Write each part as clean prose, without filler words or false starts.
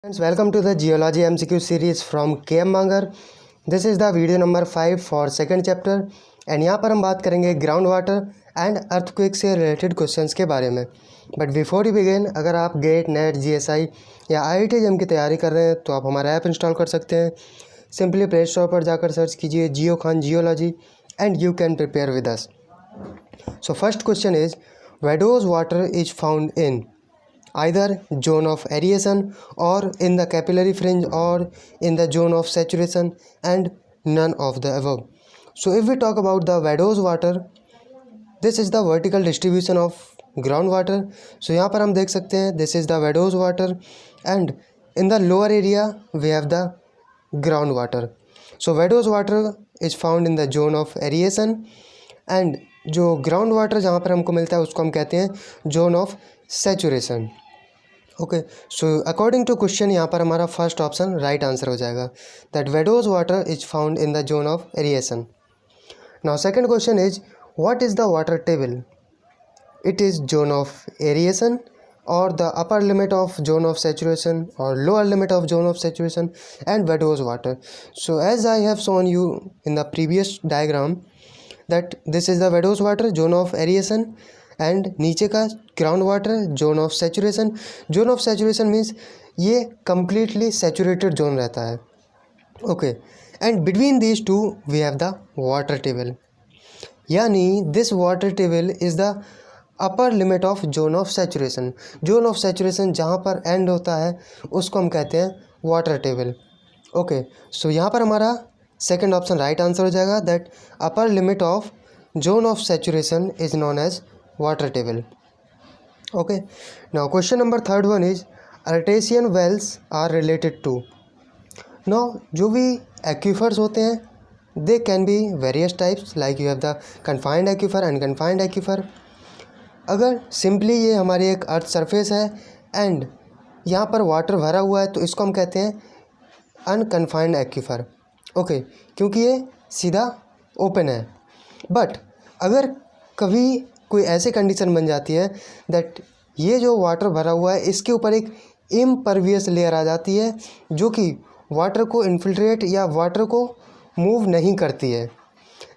Friends, welcome to the Geology MCQ series from K.M. Bangur. This is the video number 5 for second chapter and यहाँ पर हम बात करेंगे ground water and earthquake से related questions के बारे में. बट बिफोर यू बिगिन, अगर आप गेट नेट GSI या IIT JAM की तैयारी कर रहे हैं तो आप हमारा ऐप इंस्टॉल कर सकते हैं. सिंपली प्ले स्टोर पर जाकर सर्च कीजिए जियोखान geology and you can prepare with us. So first question is, vadose water is found in either zone of aeration or in the capillary fringe or in the zone of saturation and none of the above. So if we talk about the Vadose water, this is the vertical distribution of groundwater. So यहाँ पर हम देख सकते हैं this is the Vadose water and in the lower area we have the groundwater. So Vadose water is found in the zone of aeration and जो ground water जहाँ पर हमको मिलता है उसको हम कहते हैं zone of saturation. Okay, so according to question यहाँ पर हमारा फर्स्ट ऑप्शन राइट आंसर हो जाएगा, that vadose water is found in the zone of aeration. Now second question is, what is the water table? It is zone of aeration और the upper limit of zone of saturation और lower limit of zone of saturation and vadose water. So as I have shown you in the previous diagram that this is the vadose water zone of aeration and नीचे का ground water zone of saturation. Zone of saturation means ये completely saturated zone रहता है. Okay, and between these two we have the water table, यानी this water table is the upper limit of zone of saturation. Zone of saturation जहाँ पर and होता है उसको हम कहते हैं वाटर टेबल. ओके, सो यहाँ पर हमारा सेकेंड ऑप्शन राइट आंसर हो जाएगा, that upper limit of zone of saturation is known as water table. Okay, now question number third one is, artesian wells are related to. Now जो भी aquifers होते हैं they can be various types, like you have the confined aquifer and confined aquifer. अगर simply ये हमारी एक earth surface है and यहाँ पर वाटर भरा हुआ है तो इसको हम कहते हैं अनकन्फाइंड एक्वीफर. ओके, क्योंकि ये सीधा ओपन है. बट अगर कभी कोई ऐसी कंडीशन बन जाती है दैट ये जो वाटर भरा हुआ है इसके ऊपर एक इम्परवियस लेयर आ जाती है जो कि वाटर को इन्फिल्ट्रेट या वाटर को मूव नहीं करती है.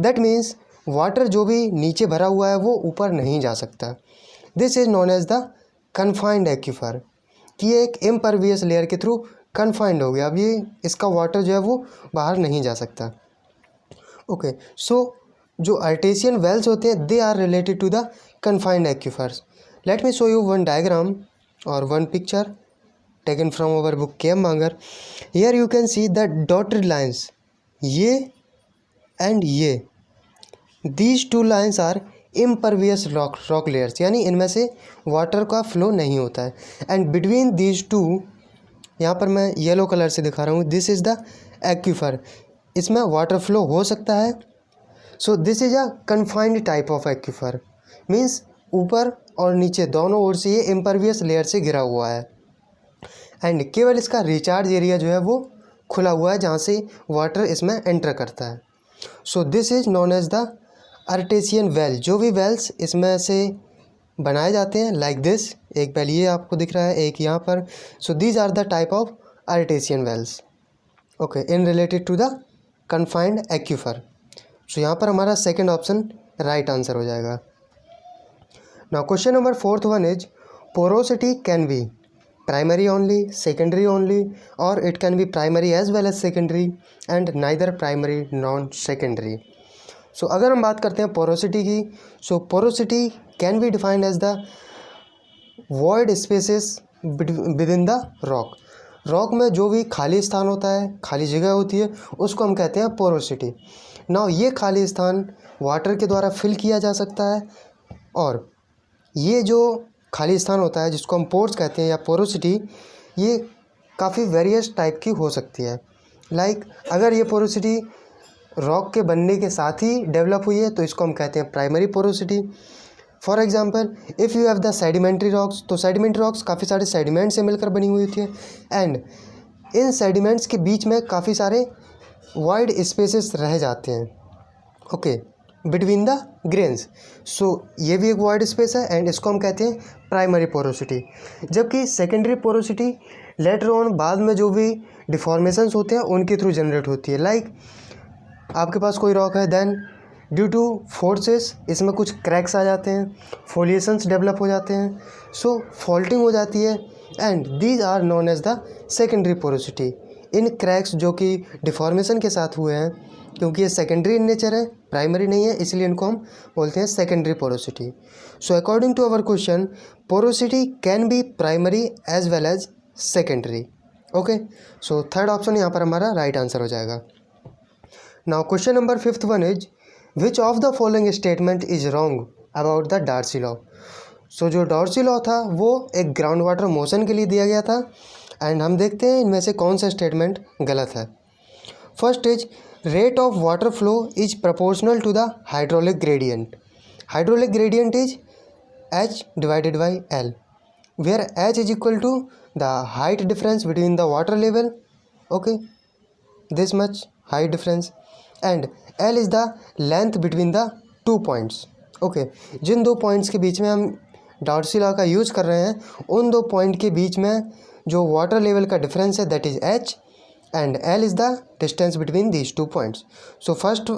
दैट मीन्स वाटर जो भी नीचे भरा हुआ है वो ऊपर नहीं जा सकता. This is known as the confined aquifer, कि ये एक इम्परवियस लेयर के थ्रू कन्फाइंड हो गया. अब ये इसका वाटर जो है वो बाहर नहीं जा सकता. ओके, सो जो आर्टेशियन वेल्स होते हैं they are related to the confined aquifers. Let me show you one diagram और one picture taken from our book K.M. Bangur. Here you can see the dotted lines, ये and ये, these two lines are impervious rock layers, यानी इनमें से water का flow नहीं होता है. एंड बिटवीन दीज टू, यहाँ पर मैं येलो कलर से दिखा रहा हूँ, दिस इज़ द एक्वीफर. इसमें वाटर फ्लो हो सकता है. So this is a confined type of aquifer, means ऊपर और नीचे दोनों ओर से ये इम्परवियस लेयर से घिरा हुआ है एंड केवल इसका रिचार्ज एरिया जो है वो खुला हुआ है जहाँ से वाटर इसमें एंटर करता है. So this is known as the artesian well. जो भी वेल्स इसमें से बनाए जाते हैं लाइक दिस, एक वेल ये आपको दिख रहा है, एक यहाँ पर. So these are the type of artesian wells. Okay, in related to the confined aquifer. So यहाँ पर हमारा सेकेंड ऑप्शन राइट आंसर हो जाएगा. Now question number fourth one is, porosity can be primary only, secondary only, और it can be primary as well as secondary and neither primary non secondary. So अगर हम बात करते हैं porosity की, so porosity can be defined as the void spaces with in the rock. Rock में जो भी खाली स्थान होता है, खाली जगह होती है, उसको हम कहते हैं पोरोसिटी. नाउ ये खाली स्थान वाटर के द्वारा फिल किया जा सकता है और ये जो खाली स्थान होता है जिसको हम पोर्स कहते हैं या पोरोसिटी, ये काफ़ी वेरियस टाइप की हो सकती है. लाइक अगर ये पोरोसिटी रॉक के बनने के साथ ही डेवलप हुई है तो इसको हम कहते हैं primary porosity. For example, if you have the sedimentary rocks, तो सेडिमेंट्री रॉक्स काफ़ी सारे सेडिमेंट से मिलकर बनी हुई होती है एंड इन सेडिमेंट्स के बीच में काफ़ी सारे वाइड स्पेसेस रह जाते हैं. Okay, between the grains. So ये भी एक वाइड स्पेस है एंड इसको हम कहते हैं प्राइमरी पोरोसिटी. जबकि सेकेंडरी पोरोसिटी लेटर ऑन बाद में जो भी डिफॉर्मेशंस होते हैं उनके थ्रू जनरेट होती है। लाइक आपके पास कोई रॉक है, देन ड्यू टू फोर्सेस इसमें कुछ क्रैक्स आ जाते हैं, फोलिएशंस डेवलप हो जाते हैं, सो फॉल्टिंग हो जाती है, and these are known as the secondary porosity. इन क्रैक्स जो कि डिफॉर्मेशन के साथ हुए हैं, क्योंकि ये सेकेंडरी इन नेचर है, प्राइमरी नहीं है, इसलिए इनको हम बोलते हैं secondary porosity. So according to our question, porosity can be primary as well as secondary. Okay, so third option यहाँ पर हमारा राइट आंसर हो जाएगा। Now question number 5th one is which of the following statement is wrong about the Darcy law. So जो Darcy law था वो एक ground water motion के लिए दिया गया था, एंड हम देखते हैं इनमें से कौन सा स्टेटमेंट गलत है। First is rate of water flow is proportional to the hydraulic gradient. Hydraulic gradient is h divided by L, where h is equal to the height difference between the water level, okay, this much height difference, and L is the length between the 2 points, okay। जिन दो points के बीच में हम Darcy law का use कर रहे हैं उन दो पॉइंट के बीच में जो वाटर लेवल का डिफरेंस है that is h, and L is the distance between these 2 points. So first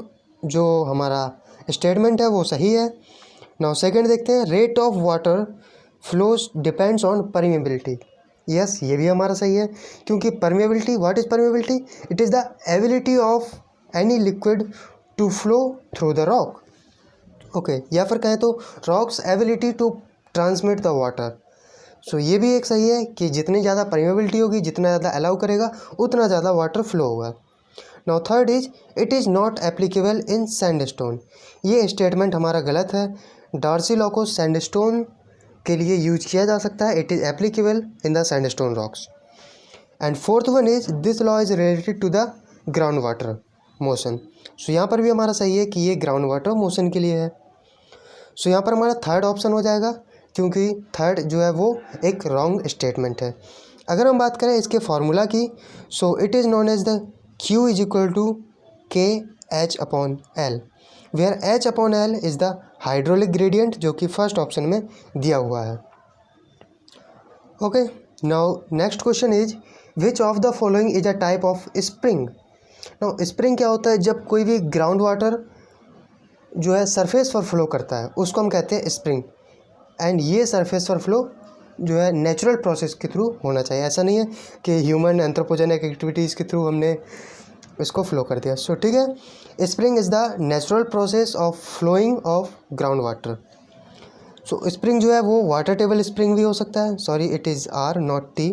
जो हमारा स्टेटमेंट है वो सही है। नाउ सेकेंड देखते हैं, rate of water flows depends on permeability. Yes, ये भी हमारा सही है, क्योंकि permeability, what is permeability? It is the ability of any liquid to flow through the rock, okay, या फिर कहें तो rocks ability to transmit the water. So ये भी एक सही है कि जितनी ज़्यादा परमेबिलिटी होगी, जितना ज़्यादा अलाउ करेगा, उतना ज़्यादा वाटर फ्लो होगा। Now third is it is not applicable in sandstone. ये स्टेटमेंट हमारा गलत है। डार्सी लॉ को सैंडस्टोन के लिए यूज किया जा सकता है, it is applicable in the sandstone rocks. And fourth one is this law is related to the ground water motion. So यहाँ पर भी हमारा सही है कि ये ग्राउंड वाटर मोशन के लिए है। सो यहाँ पर हमारा थर्ड ऑप्शन हो जाएगा, क्योंकि थर्ड जो है वो एक रॉन्ग स्टेटमेंट है। अगर हम बात करें इसके फार्मूला की, so it is known as the Q is equal to KH/L, where H/L is the hydraulic gradient, जो कि फर्स्ट ऑप्शन में दिया हुआ है। Okay, now next question is which of the following is a type of spring. Now spring क्या होता है? जब कोई भी ग्राउंड वाटर जो है सरफेस पर फ्लो करता है उसको हम कहते हैं स्प्रिंग, एंड ये सरफेस पर फ्लो जो है नेचुरल प्रोसेस के थ्रू होना चाहिए। ऐसा नहीं है कि ह्यूमन एंथ्रोपोजेनिक एक्टिविटीज़ के थ्रू हमने इसको फ्लो कर दिया। सो ठीक है, spring is the natural process of flowing of ground water. So spring जो है वो वाटर टेबल स्प्रिंग भी हो सकता है, sorry it is R not T,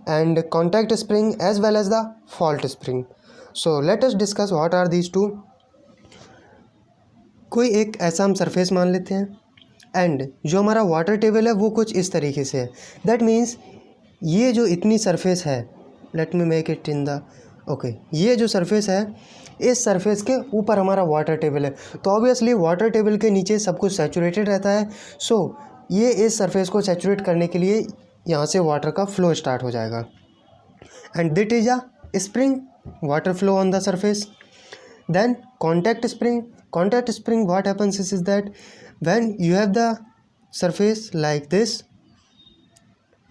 and contact spring as well as the fault spring. So let us discuss what are these two. कोई एक ऐसा हम सरफेस मान लेते हैं, एंड जो हमारा वाटर टेबल है वो कुछ इस तरीके से है। दैट मीन्स ये जो इतनी सरफेस है, let me make it in the okay, ये जो सरफेस है इस सरफेस के ऊपर हमारा वाटर टेबल है, तो ऑब्वियसली वाटर टेबल के नीचे सब कुछ सैचुरेटेड रहता है। सो ये इस सरफेस को सैचुरेट करने के लिए यहाँ से वाटर का फ्लो स्टार्ट हो जाएगा, and that is a spring, water flow on the surface. Then contact spring, contact spring what happens is that when you have the surface like this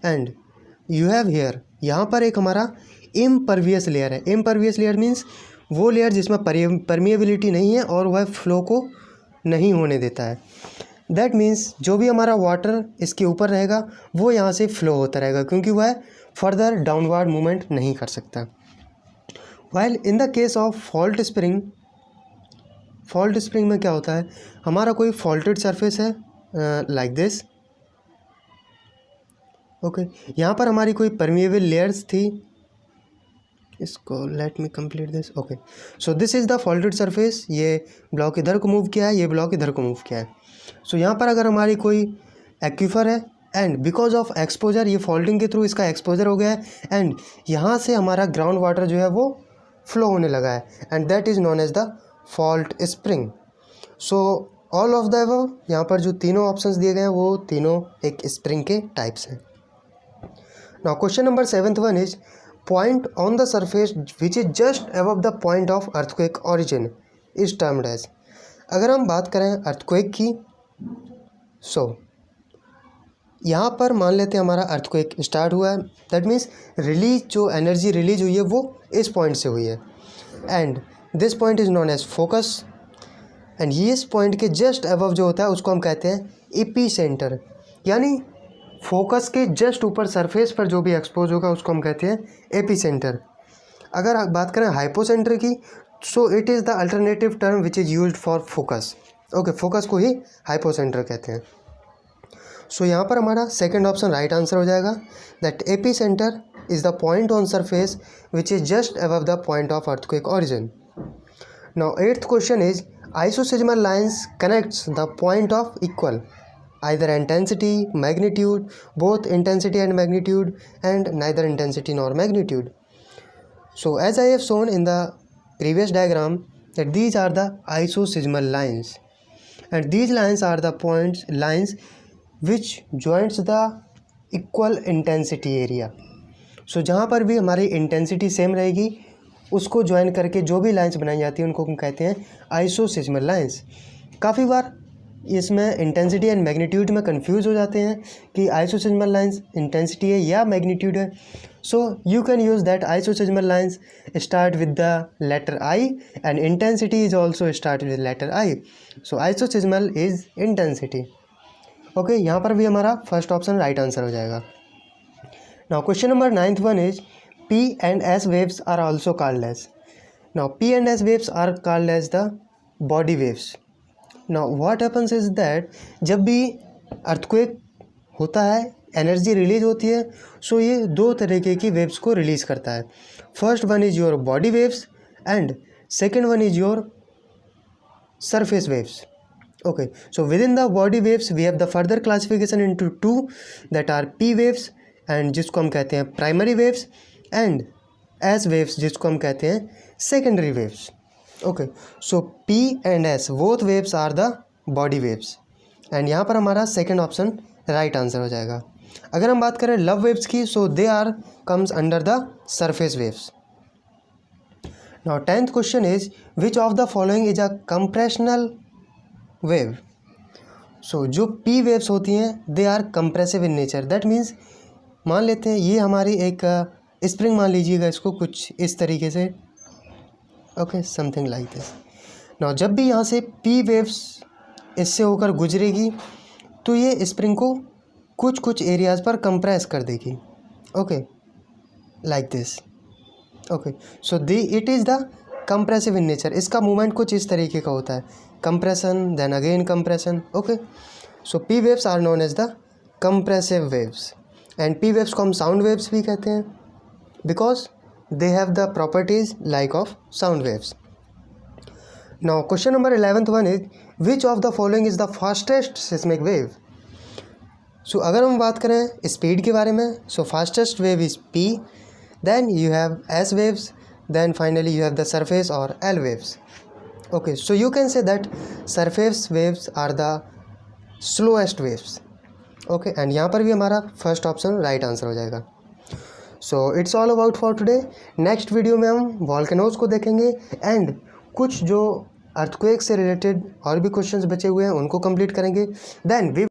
and you have here, यहाँ पर एक हमारा impervious layer है। impervious layer means वो layer जिसमें permeability नहीं है और वह फ्लो को नहीं होने देता है। दैट मीन्स जो भी हमारा वाटर इसके ऊपर रहेगा वो यहाँ से फ्लो होता रहेगा, क्योंकि वह फर्दर डाउनवर्ड मूवमेंट नहीं कर सकता। while in the case of fault spring, fault spring में क्या होता है, हमारा कोई फॉल्टेड सरफेस है लाइक दिस, ओके, यहाँ पर हमारी कोई परमिएबल लेयर्स थी, इसको let me complete this, okay. So this is the faulted surface, ये ब्लॉक इधर को मूव किया है, ये ब्लॉक इधर को मूव किया है। सो यहाँ पर अगर हमारी कोई एक्वीफर है एंड बिकॉज ऑफ एक्सपोजर, ये फॉल्टिंग के थ्रू इसका एक्सपोजर हो गया है, एंड यहाँ से हमारा ग्राउंड वाटर जो है वो फ्लो होने लगा है, and that is known as the fault spring. So all of the above, यहाँ पर जो तीनों ऑप्शंस दिए गए हैं वो तीनों एक स्प्रिंग के टाइप्स हैं। Now question number 7th one is point on the surface which is just above the point of earthquake origin is termed as. अगर हम बात करें अर्थक्वेक की, सो यहाँ पर मान लेते हैं हमारा अर्थक्वेक स्टार्ट हुआ है, दैट मीन्स रिलीज जो एनर्जी रिलीज हुई है वो इस पॉइंट से हुई है and this point is known as focus and ये इस पॉइंट के जस्ट अबव जो होता है उसको हम कहते हैं एपी सेंटर, यानी फोकस के जस्ट ऊपर सरफेस पर जो भी एक्सपोज होगा उसको हम कहते हैं एपी सेंटर। अगर आप बात करें हाइपोसेंटर की, so it is the alternative term which is used for focus. Okay, focus को ही हाइपोसेंटर कहते हैं। सो यहाँ पर हमारा सेकंड ऑप्शन राइट आंसर हो जाएगा, that AP centre is the point on surface which is just above the point of earthquake origin. Now 8th question is isosysmal lines connects the point of equal either intensity, magnitude, both intensity and magnitude, and neither intensity nor magnitude. So as I have shown in the previous diagram that these are the isosysmal lines and these lines are the lines which joins the equal intensity area. So जहाँ पर भी हमारी intensity same रहेगी उसको join करके जो भी lines बनाई जाती हैं उनको हम कहते हैं आइसोसिस्मल लाइंस। काफ़ी बार इसमें इंटेंसिटी एंड मैग्नीट्यूड में कंफ्यूज हो जाते हैं कि आइसोसिस्मल लाइंस इंटेंसिटी है या मैग्नीट्यूड है। So you can use that isoseismal lines start with the letter I and intensity is also start with letter I. So isoseismal is intensity. Okay, यहाँ पर भी हमारा फर्स्ट ऑप्शन राइट आंसर हो जाएगा। Now question number 9th one is P and S waves are also called as. Now P and S waves are called as the body waves. Now what happens is that जब भी earthquake होता है energy release होती है, सो ये दो तरीके की वेव्स को रिलीज़ करता है। First one is your body waves and second one is your surface waves. Okay, so within the body waves we have the further classification into two that are P waves and जिसको हम कहते हैं primary waves and S waves जिसको हम कहते हैं secondary waves. Okay, so P and S both waves are the body waves and यहाँ पर हमारा सेकेंड ऑप्शन राइट आंसर हो जाएगा। अगर हम बात करें लव वेव्स की, so they are comes under the surface waves. Now 10th question is which of the following is a compressional wave. So जो P वेव्स होती हैं they are compressive in nature, that means मान लेते हैं ये हमारी एक स्प्रिंग मान लीजिएगा इसको कुछ इस तरीके से। Okay, something like this. Now जब भी यहाँ से P वेव्स इससे होकर गुजरेगी तो ये स्प्रिंग को कुछ कुछ एरियाज़ पर कंप्रेस कर देगी। Okay, like this. Okay, so it is the compressive in nature. इसका मूवमेंट कुछ इस तरीके का होता है, compression then again compression. Okay, so P waves are known as the compressive waves and P waves को हम साउंड वेव्स भी कहते हैं because they have the properties like of sound waves. Now question number 11th one is which of the following is the fastest seismic wave. So अगर हम बात करें speed के बारे में, so fastest wave is P, then you have S waves, then finally you have the surface और L waves. Okay, so you can say that surface waves are the slowest waves. Okay, and यहाँ पर भी हमारा first option right answer हो जाएगा। So it's all about for today. Next video में हम volcanoes को देखेंगे एंड कुछ जो अर्थक्वेक से रिलेटेड और भी क्वेश्चंस बचे हुए हैं उनको कंप्लीट करेंगे। Then we